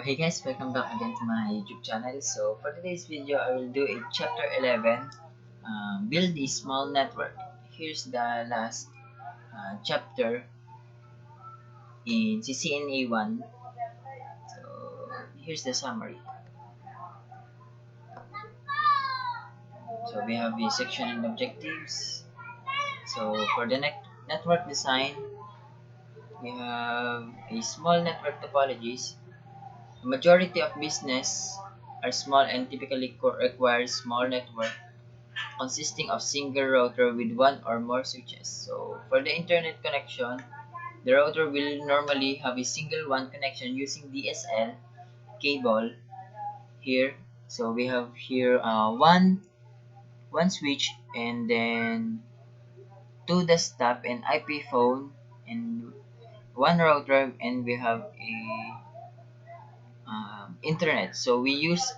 Hey guys, welcome back again to my YouTube channel. So for today's video, I will do a chapter 11, build a small network. Here's the last chapter in CCNA 1. So here's the summary. So we have the section and objectives. So for the network design, we have a small network topologies. The majority of business are small and typically require small network consisting of single router with one or more switches. So for the internet connection, the router will normally have a single one connection using DSL cable here. So we have here one switch and then two desktop and IP phone and one router, and we have a internet. So we use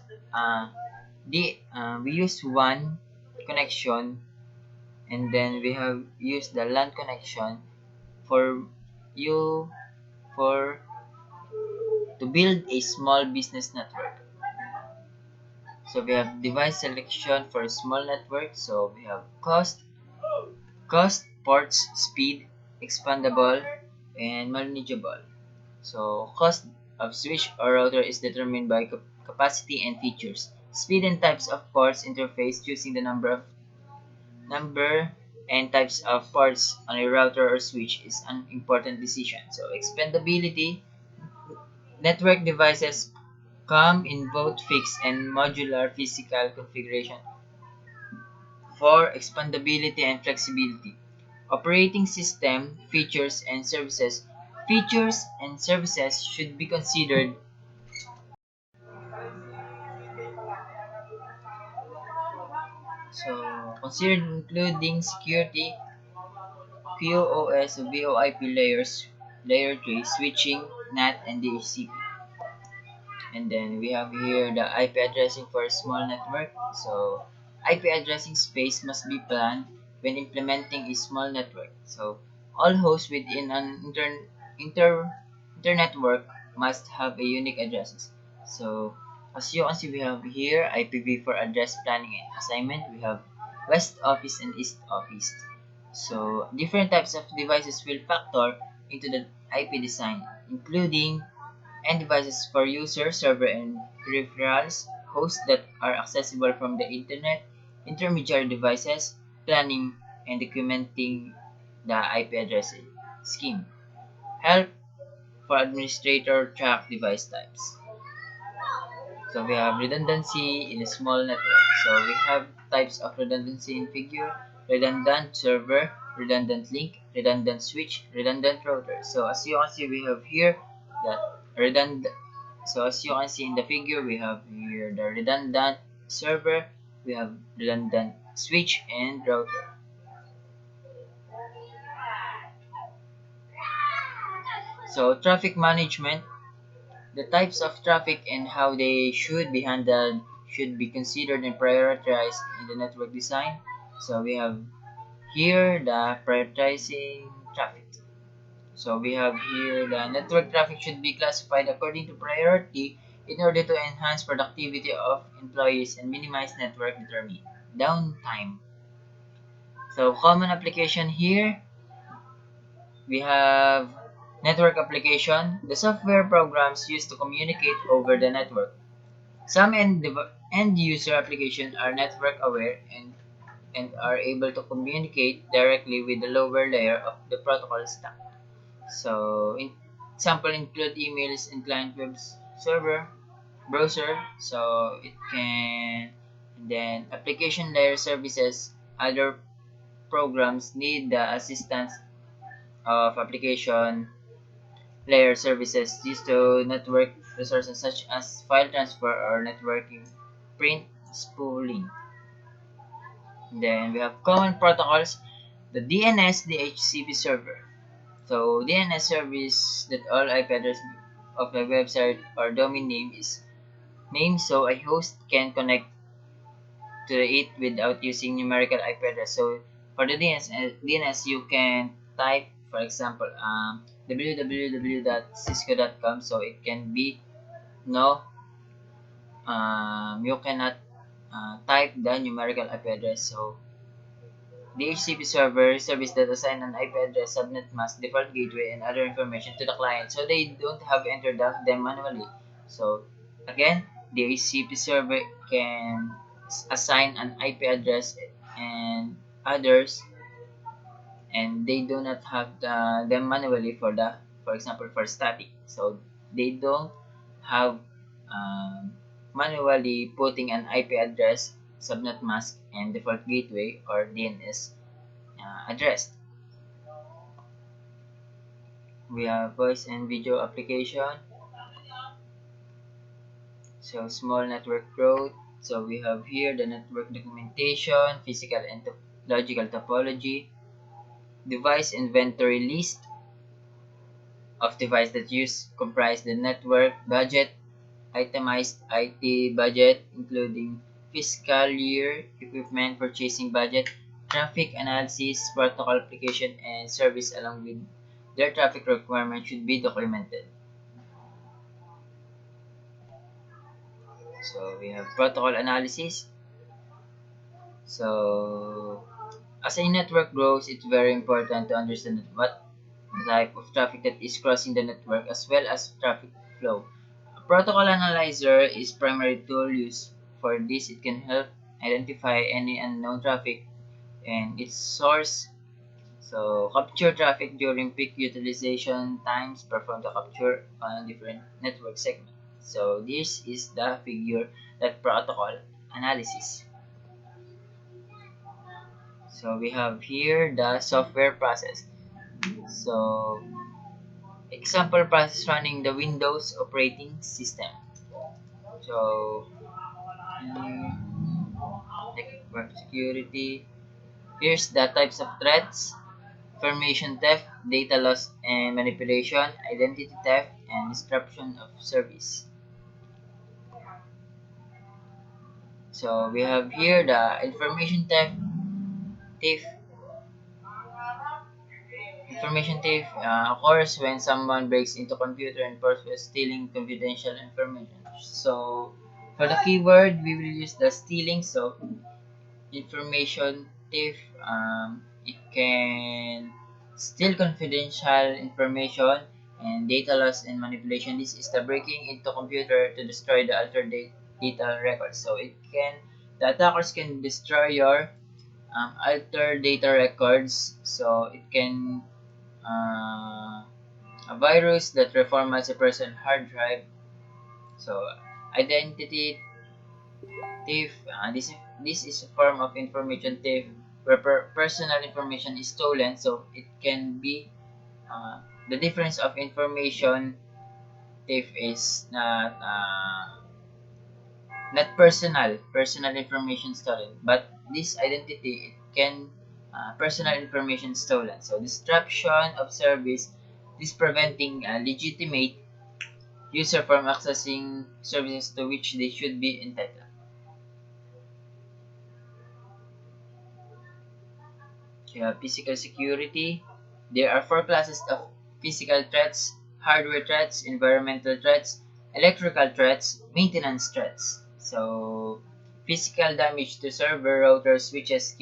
one connection, and then we have used the LAN connection for you for to build a small business network. So we have device selection for a small network. So we have cost, ports, speed, expandable, and manageable. So cost of switch or router is determined by capacity and features. Speed and types of ports interface, choosing the number and types of ports on a router or switch is an important decision. So expandability, network devices come in both fixed and modular physical configuration for expandability and flexibility. Operating system features and services should be considered. So considered including security, QoS, VoIP layers, layer 3, switching, NAT, and DHCP. And then we have here the IP addressing for a small network. So IP addressing space must be planned when implementing a small network. So all hosts within an internetwork must have a unique addresses. So as you can see, we have here IPv for address planning and assignment. We have West Office and East Office. So different types of devices will factor into the IP design, including and devices for user, server, and peripherals, hosts that are accessible from the internet, intermediary devices, planning and documenting the IP address scheme. Help for administrator track device types. So we have redundancy in a small network. So we have types of redundancy in figure: redundant server, redundant link, redundant switch, redundant router. So as you can see, we have here that redundant. So as you can see in the figure, we have here the redundant server, we have redundant switch and router. So traffic management, the types of traffic and how they should be handled should be considered and prioritized in the network design. So we have here the prioritizing traffic. So we have here the network traffic should be classified according to priority in order to enhance productivity of employees and minimize network downtime. So common application here, we have network application, the software programs used to communicate over the network. Some end user applications are network aware and are able to communicate directly with the lower layer of the protocol stack. So example include emails and client web server, browser, so it can, and then application layer services, other programs need the assistance of application layer services used to network resources such as file transfer or networking, print, spooling. Then we have common protocols, the DNS DHCP server. So DNS service that all IP address of a website or domain name is named so a host can connect to it without using numerical IP address. So for the DNS you can type, for example, www.cisco.com, so it can be no, you cannot type the numerical IP address. So the HTTP server service that assign an IP address, subnet mask, default gateway, and other information to the client, so they don't have to enter them manually. So again, the HTTP server can assign an IP address and others, and they do not have them manually for example, for static. So they don't have manually putting an IP address, subnet mask, and default gateway or DNS address. We have voice and video application. So small network growth. So we have here the network documentation, physical and logical topology, device inventory list of device that use comprise the network budget, itemized IT budget, including fiscal year, equipment purchasing budget, traffic analysis, protocol application, and service along with their traffic requirements should be documented. So we have protocol analysis. So as a network grows, it's very important to understand what type of traffic that is crossing the network as well as traffic flow. A protocol analyzer is primary tool used for this. It can help identify any unknown traffic and its source. So capture traffic during peak utilization times, perform the capture on a different network segment. So this is the figure that protocol analysis. So we have here the software process. So example process running the Windows operating system. So network security. Here's the types of threats: information theft, data loss and manipulation, identity theft, and disruption of service. So we have here the information theft. Thief Information thief occurs when someone breaks into computer and purposes stealing confidential information. So for the keyword, we will use the stealing. So information thief, it can steal confidential information, and data loss and manipulation. This is the breaking into computer to destroy the altered data records. So the attackers can destroy your alter data records. So it can a virus that reformats a person's hard drive. So identity thief, this is a form of information thief where personal information is stolen. So it can be the difference of information thief is not personal information stolen, but this identity, it can personal information stolen. So disruption of service, this preventing legitimate user from accessing services to which they should be entitled. You have physical security. There are four classes of physical threats: hardware threats, environmental threats, electrical threats, maintenance threats. So physical damage to server, routers, switches,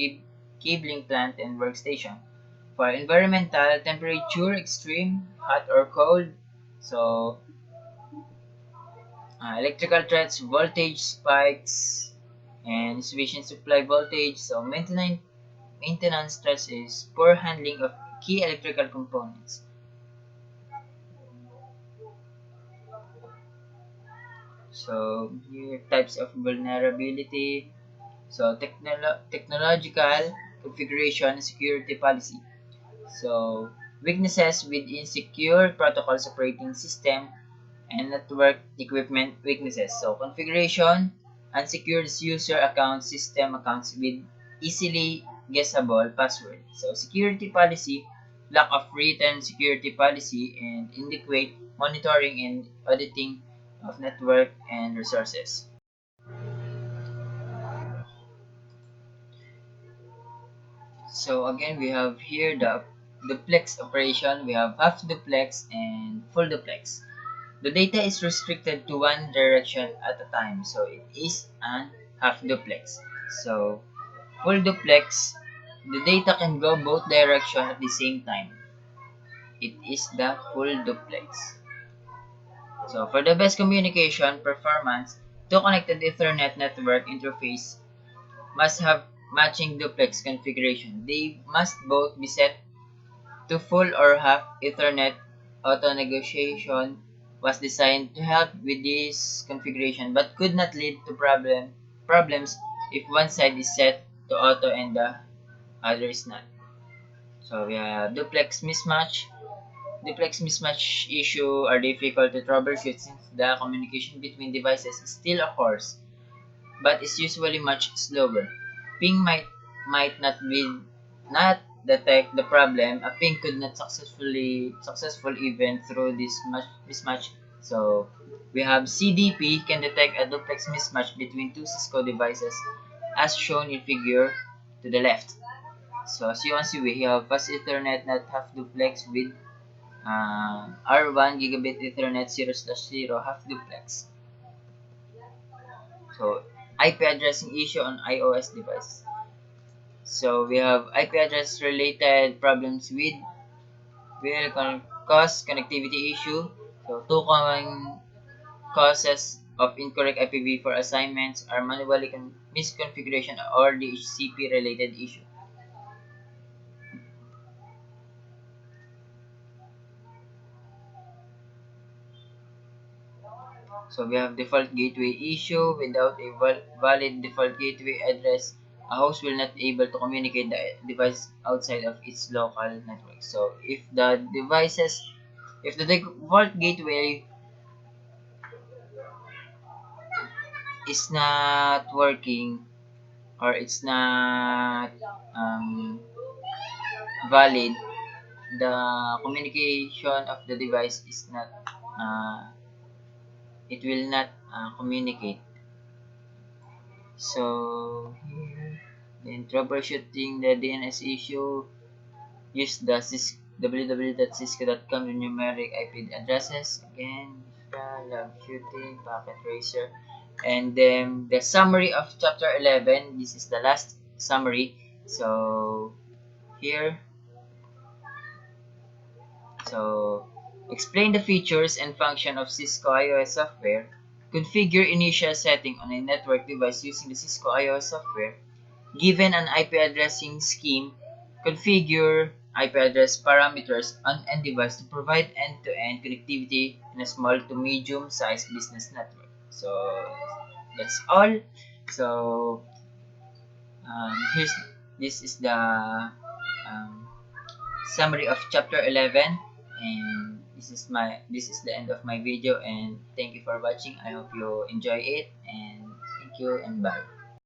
cabling plant, and workstation. For environmental, temperature extreme, hot or cold. So electrical threats, voltage spikes, and insufficient supply voltage. So maintenance stress is poor handling of key electrical components. So here types of vulnerability. So technological configuration and security policy. So weaknesses with insecure protocols, operating system, and network equipment weaknesses. So configuration, unsecured user accounts, system accounts with easily guessable password. So security policy, lack of written security policy, and inadequate monitoring and auditing of network and resources. So again, we have here the duplex operation. We have half duplex and full duplex. The data is restricted to one direction at a time, so it is an half duplex. So full duplex, the data can go both directions at the same time. It is the full duplex. So for the best communication performance, two connected Ethernet network interface must have matching duplex configuration. They must both be set to full or half Ethernet. Auto negotiation was designed to help with this configuration but could not lead to problems if one side is set to auto and the other is not. So we have duplex mismatch. Duplex mismatch issue are difficult to troubleshoot since the communication between devices still occurs but is usually much slower. Ping might not detect the problem. A ping could not successful even through this mismatch. So we have CDP can detect a duplex mismatch between two Cisco devices as shown in figure to the left. So as you can see, we have fast Ethernet not half duplex with R1 gigabit Ethernet 0/0 half duplex. So IP addressing issue on iOS device. So we have IP address related problems with will cause connectivity issue. So two common causes of incorrect IPv4 assignments are manually misconfiguration or DHCP related issue. So we have default gateway issue. Without a valid default gateway address, a host will not able to communicate the device outside of its local network. So if the default gateway is not working or it's not valid, the communication of the device is not it will not communicate. So here, in troubleshooting the DNS issue, use the www.cisco.com numeric IP addresses. Again, log shooting, packet tracer, and then the summary of chapter 11. This is the last summary. So here, so explain the features and function of Cisco iOS software. Configure initial setting on a network device using the Cisco iOS software. Given an IP addressing scheme, configure IP address parameters on end device to provide end-to-end connectivity in a small to medium-sized business network. So that's all. So here's this is the summary of chapter 11, and this is the end of my video. And thank you for watching. I hope you enjoy it, and thank you and bye.